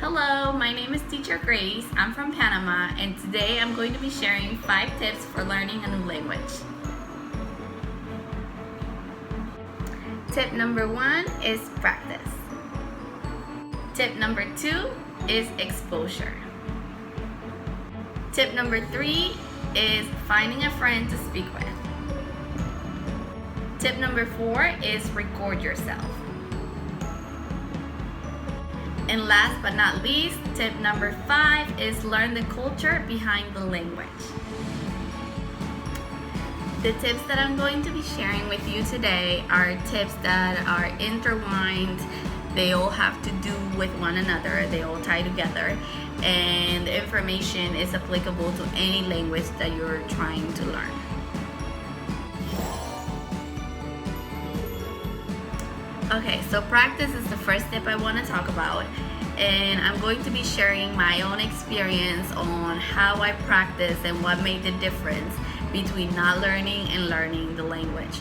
Hello, my name is Teacher Grace. I'm from Panama, and today I'm going to be sharing 5 tips for learning a new language. Tip number 1 is practice. Tip number 2 is exposure. Tip number 3 is finding a friend to speak with. Tip number 4 is record yourself. And last but not least, tip number 5 is learn the culture behind the language. The tips that I'm going to be sharing with you today are tips that are intertwined. They all have to do with one another. They all tie together. And the information is applicable to any language that you're trying to learn. Okay, so practice is the first tip I want to talk about, and I'm going to be sharing my own experience on how I practice and what made the difference between not learning and learning the language.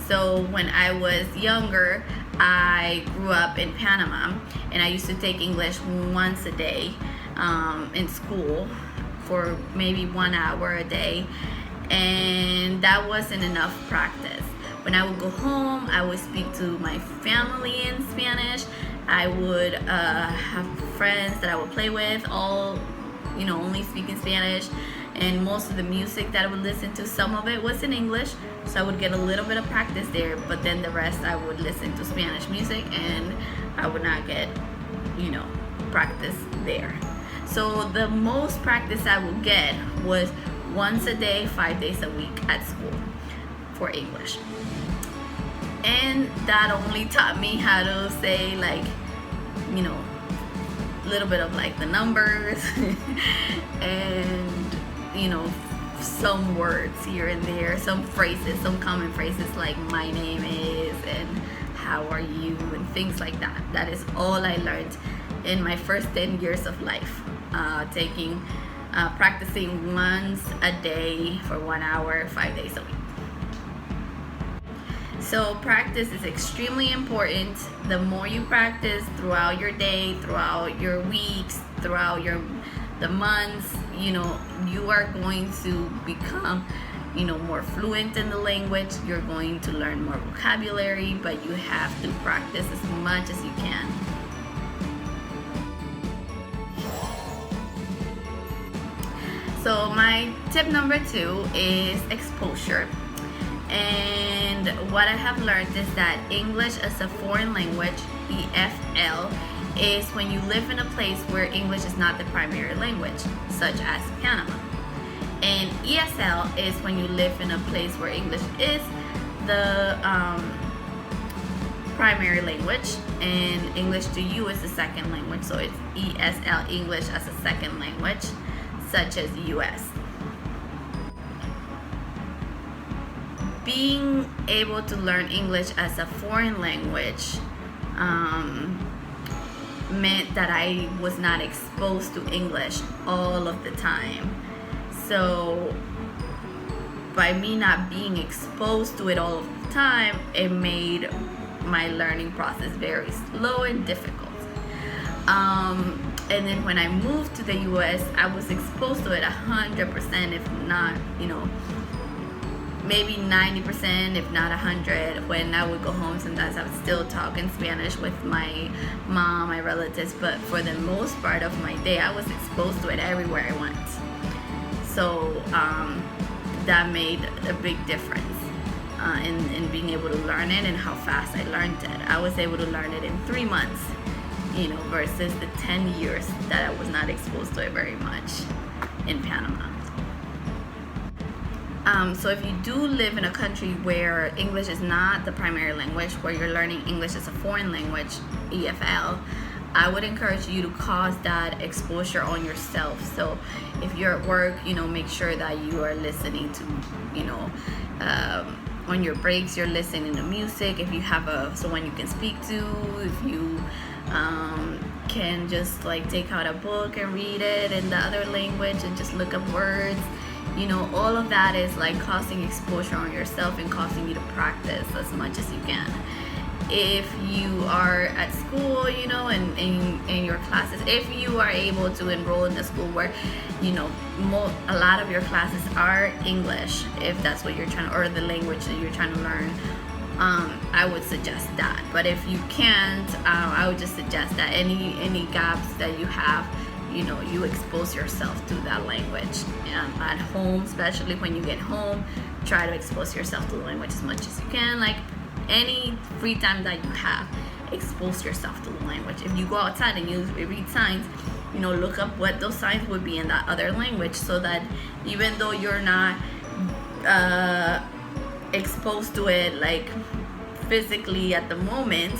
So when I was younger, I grew up in Panama, and I used to take English once a day in school for maybe 1 hour a day, and that wasn't enough practice. When I would go home, I would speak to my family in Spanish. I would have friends that I would play with, all, only speaking Spanish. And most of the music that I would listen to, some of it was in English, so I would get a little bit of practice there, but then the rest I would listen to Spanish music and I would not get, practice there. So the most practice I would get was once a day, 5 days a week at school for English. And that only taught me how to say, a little bit of the numbers and some words here and there, some phrases, some common phrases like my name is and how are you and things like that. That is all I learned in my first 10 years of life, practicing once a day for 1 hour, 5 days a week. So practice is extremely important. The more you practice throughout your day, throughout your weeks, throughout the months, you are going to become, more fluent in the language. You're going to learn more vocabulary, but you have to practice as much as you can. So my tip number 2 is exposure. And what I have learned is that English as a foreign language, EFL, is when you live in a place where English is not the primary language, such as Panama. And ESL is when you live in a place where English is the primary language and English to you is the second language. So it's ESL, English as a second language, such as US. Being able to learn English as a foreign language meant that I was not exposed to English all of the time. So by me not being exposed to it all of the time, it made my learning process very slow and difficult. And then when I moved to the US, I was exposed to it 100%, if not, maybe 90%, if not 100. When I would go home, sometimes I would still talk in Spanish with my mom, my relatives, but for the most part of my day, I was exposed to it everywhere I went. So that made a big difference in being able to learn it and how fast I learned it. I was able to learn it in 3 months, versus the 10 years that I was not exposed to it very much in Panama. So if you do live in a country where English is not the primary language, where you're learning English as a foreign language, EFL, I would encourage you to cause that exposure on yourself. So if you're at work, make sure that you are listening to, on your breaks, you're listening to music. If you have someone you can speak to, if you can just take out a book and read it in the other language and just look up words. All of that is causing exposure on yourself and causing you to practice as much as you can. if you are at school, you know, and in your classes, if you are able to enroll in a school where, you know, a lot of your classes are English, if that's what you're trying to, or the language that you're trying to learn, I would suggest that. But if you can't, I would just suggest that any gaps that you have, you know, you expose yourself to that language. At home, especially when you get home, try to expose yourself to the language as much as you can. Like any free time that you have, expose yourself to the language. If you go outside and you read signs, you know, look up what those signs would be in that other language, so that even though you're not exposed to it like physically at the moment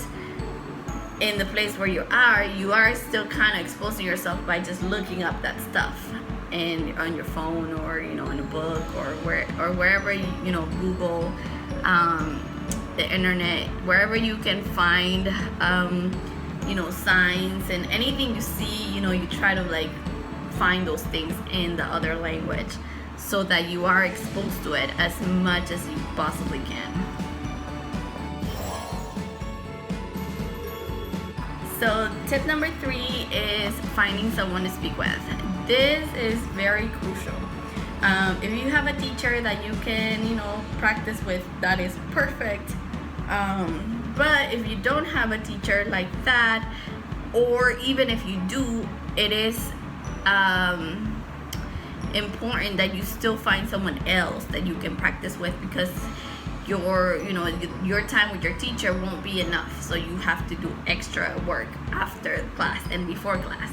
in the place where you are still kind of exposing yourself by just looking up that stuff and on your phone, or you know, in a book, or wherever you know, Google, the internet, wherever you can find you know, signs and anything you see, you know, you try to like find those things in the other language, so that you are exposed to it as much as you possibly can. So tip number 3 is finding someone to speak with. This is very crucial. If you have a teacher that you can, you know, practice with, that is perfect. But if you don't have a teacher like that, or even if you do, it is important that you still find someone else that you can practice with, because your time with your teacher won't be enough, so you have to do extra work after class and before class.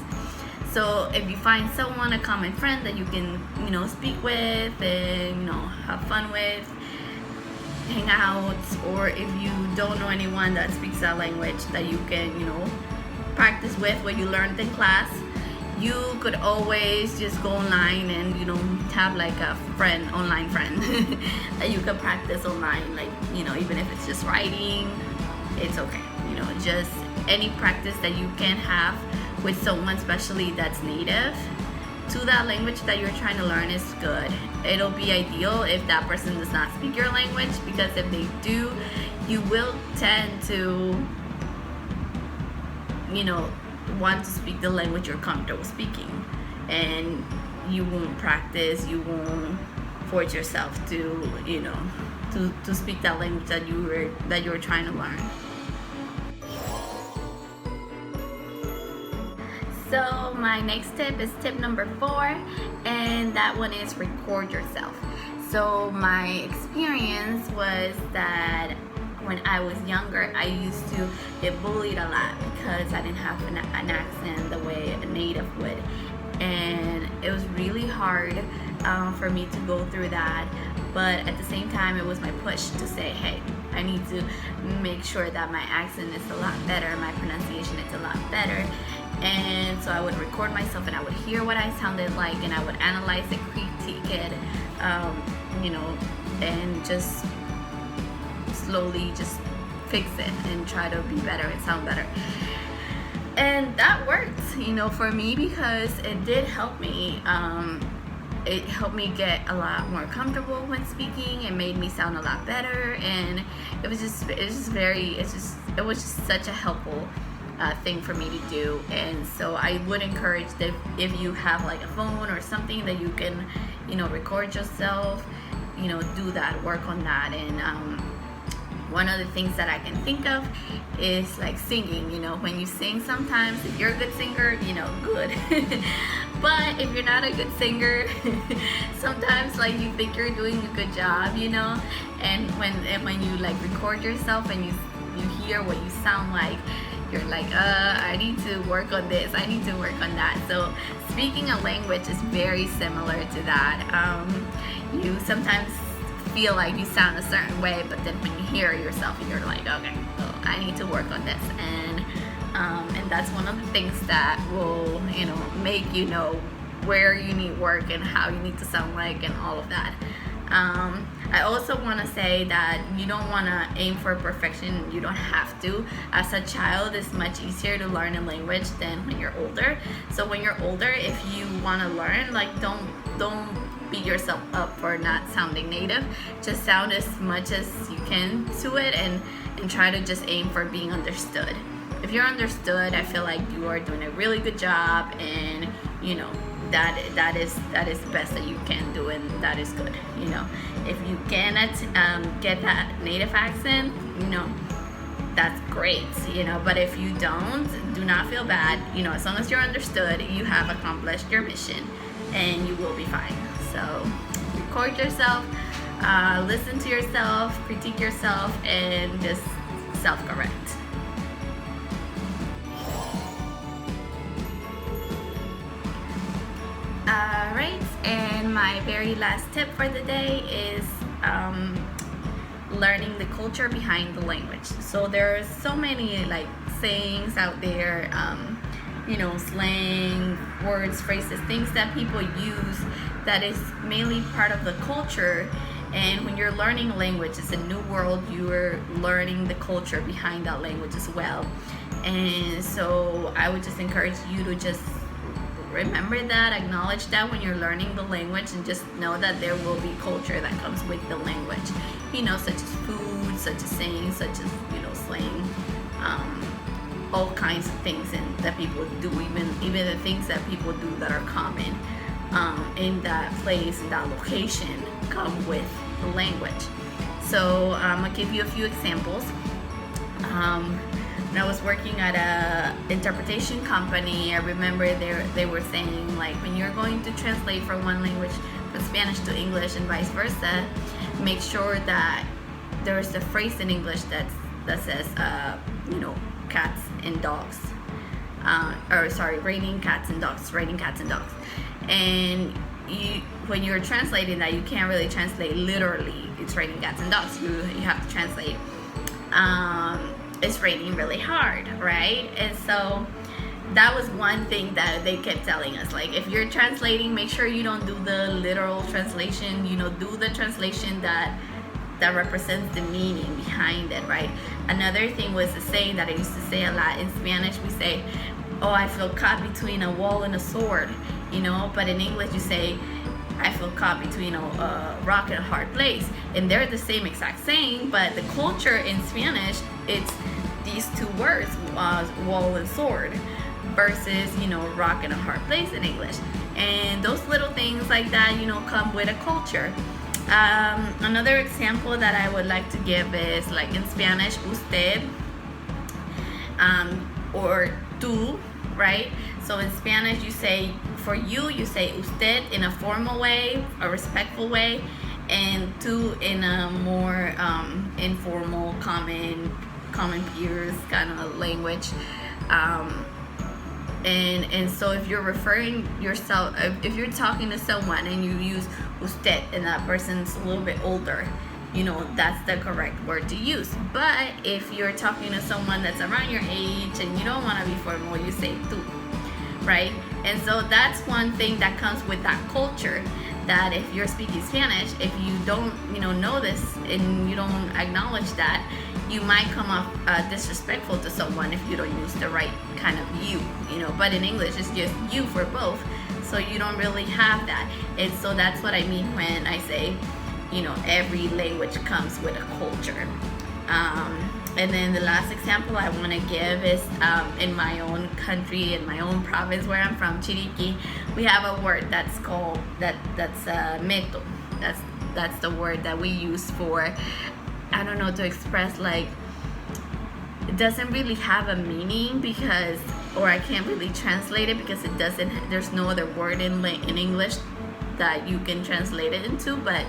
So if you find someone, a common friend that you can, you know, speak with and, you know, have fun with, hang out, or if you don't know anyone that speaks that language that you can, you know, practice with what you learned in class, you could always just go online and, you know, have like a online friend that you can practice online. Like, you know, even if it's just writing, it's okay. You know, just any practice that you can have with someone, especially that's native to that language that you're trying to learn, is good. It'll be ideal if that person does not speak your language, because if they do, you will tend to, you know, want to speak the language you're comfortable speaking, and you won't practice, you won't force yourself to, you know, to speak that language that you were trying to learn. So my next tip is tip number 4, and that one is record yourself. So my experience was that when I was younger, I used to get bullied a lot because I didn't have an accent the way a native would, and it was really hard for me to go through that. But at the same time, it was my push to say, hey, I need to make sure that my accent is a lot better, my pronunciation is a lot better. And so I would record myself, and I would hear what I sounded like, and I would analyze it, critique it, you know, and just slowly just fix it and try to be better and sound better. And that worked, you know, for me, because it did help me. It helped me get a lot more comfortable when speaking. It made me sound a lot better, and it was just such a helpful thing for me to do. And so I would encourage that if you have like a phone or something that you can, you know, record yourself, you know, do that, work on that. And one of the things that I can think of is like singing. You know, when you sing, sometimes if you're a good singer, you know, good. But if you're not a good singer, sometimes like you think you're doing a good job, you know, and when you like record yourself and you hear what you sound like, you're like, I need to work on this, I need to work on that. So speaking a language is very similar to that. You sometimes feel like you sound a certain way, but then when you hear yourself, you're like, okay, so I need to work on this. And that's one of the things that will, you know, make you know where you need work and how you need to sound like and all of that. I also want to say that you don't want to aim for perfection. You don't have to. As a child, it's much easier to learn a language than when you're older. So when you're older, if you want to learn, like don't beat yourself up for not sounding native. Just sound as much as you can to it, and and try to just aim for being understood. If you're understood, I feel like you are doing a really good job, and you know that is the best that you can do, and that is good. You know, if you cannot get that native accent, you know, that's great. You know, but if you don't, do not feel bad. You know, as long as you're understood, you have accomplished your mission, and you will be fine. So record yourself, listen to yourself, critique yourself, and just self-correct. Alright, and my very last tip for the day is learning the culture behind the language. So there are so many like sayings out there, you know, slang, words, phrases, things that people use that is mainly part of the culture. And when you're learning a language, it's a new world, you're learning the culture behind that language as well. And so I would just encourage you to just remember that, acknowledge that when you're learning the language, and just know that there will be culture that comes with the language, you know, such as food, such as sayings, such as, you know, slang, all kinds of things and that people do, even the things that people do that are common in that place, in that location, come with the language. So I'm gonna give you a few examples. When I was working at a interpretation company, I remember they were saying, like, when you're going to translate from one language, from Spanish to English and vice versa, make sure that there's a phrase in English that says, you know, cats and dogs, raining cats and dogs, and when you're translating that, you can't really translate literally, it's raining cats and dogs. You have to translate, it's raining really hard, right? And so that was one thing that they kept telling us, like, if you're translating, make sure you don't do the literal translation, you know, do the translation that represents the meaning behind it, right? Another thing was the saying that I used to say a lot in Spanish. We say, oh, I feel caught between a wall and a sword, you know, but in English you say, I feel caught between a rock and a hard place. And they're the same exact saying, but the culture in Spanish, it's these two words, wall and sword, versus, you know, rock and a hard place in English. And those little things like that, you know, come with a culture. Another example that I would like to give is, like, in Spanish, usted, or tú, right? So in Spanish, you say, for you say usted in a formal way, a respectful way, and tú in a more informal, common peers kind of language. And so if you're referring yourself, if you're talking to someone and you use usted and that person's a little bit older, you know, that's the correct word to use. But if you're talking to someone that's around your age and you don't want to be formal, you say tú, right? And so that's one thing that comes with that culture, that if you're speaking Spanish, if you don't, you know this and you don't acknowledge that, you might come off disrespectful to someone if you don't use the right kind of you know. But in English, it's just you for both, so you don't really have that. And so that's what I mean when I say, you know, every language comes with a culture. And then the last example I want to give is in my own country, in my own province where I'm from, Chiriquí, we have a word that's called that's meto. That's the word that we use for, I don't know, to express, like, it doesn't really have a meaning because, or I can't really translate it because it doesn't, there's no other word in English that you can translate it into, but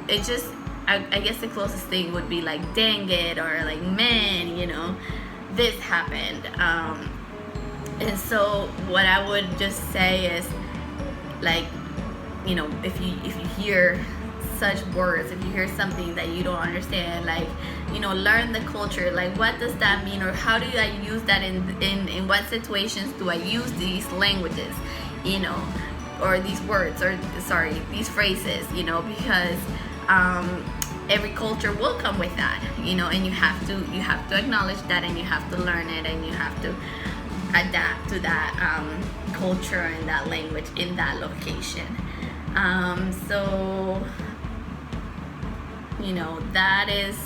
it just, I guess the closest thing would be like dang it, or like man, you know, this happened. And so what I would just say is, like, you know, if you hear such words, if you hear something that you don't understand, like, you know, learn the culture, like, what does that mean, or how do I use that in what situations do I use these languages, you know, or these words, or sorry, these phrases, you know, because every culture will come with that, you know, and you have to acknowledge that, and you have to learn it, and you have to adapt to that culture and that language in that location. So, you know, that is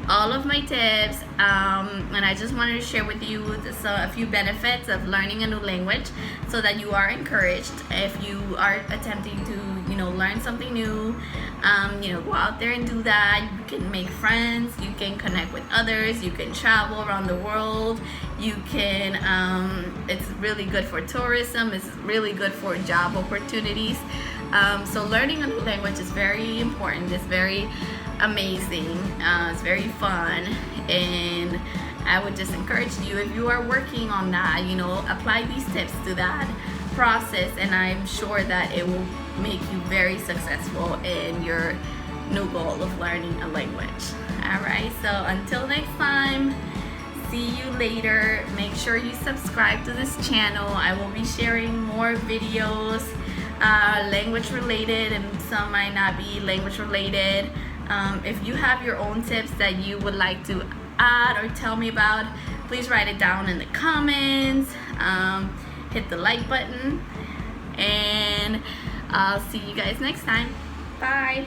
all of my tips, and I just wanted to share with you a few benefits of learning a new language, so that you are encouraged if you are attempting to learn something new. Go out there and do that. You can make friends, you can connect with others, you can travel around the world, you can it's really good for tourism, it's really good for job opportunities. So learning a new language is very important, it's very amazing, it's very fun, and I would just encourage you, if you are working on that, apply these tips to that process, and I'm sure that it will make you very successful in your new goal of learning a language. Alright, so until next time, see you later. Make sure you subscribe to this channel. I will be sharing more videos, language related, and some might not be language related. If you have your own tips that you would like to add or tell me about, please write it down in the comments. Hit the like button, and I'll see you guys next time. Bye.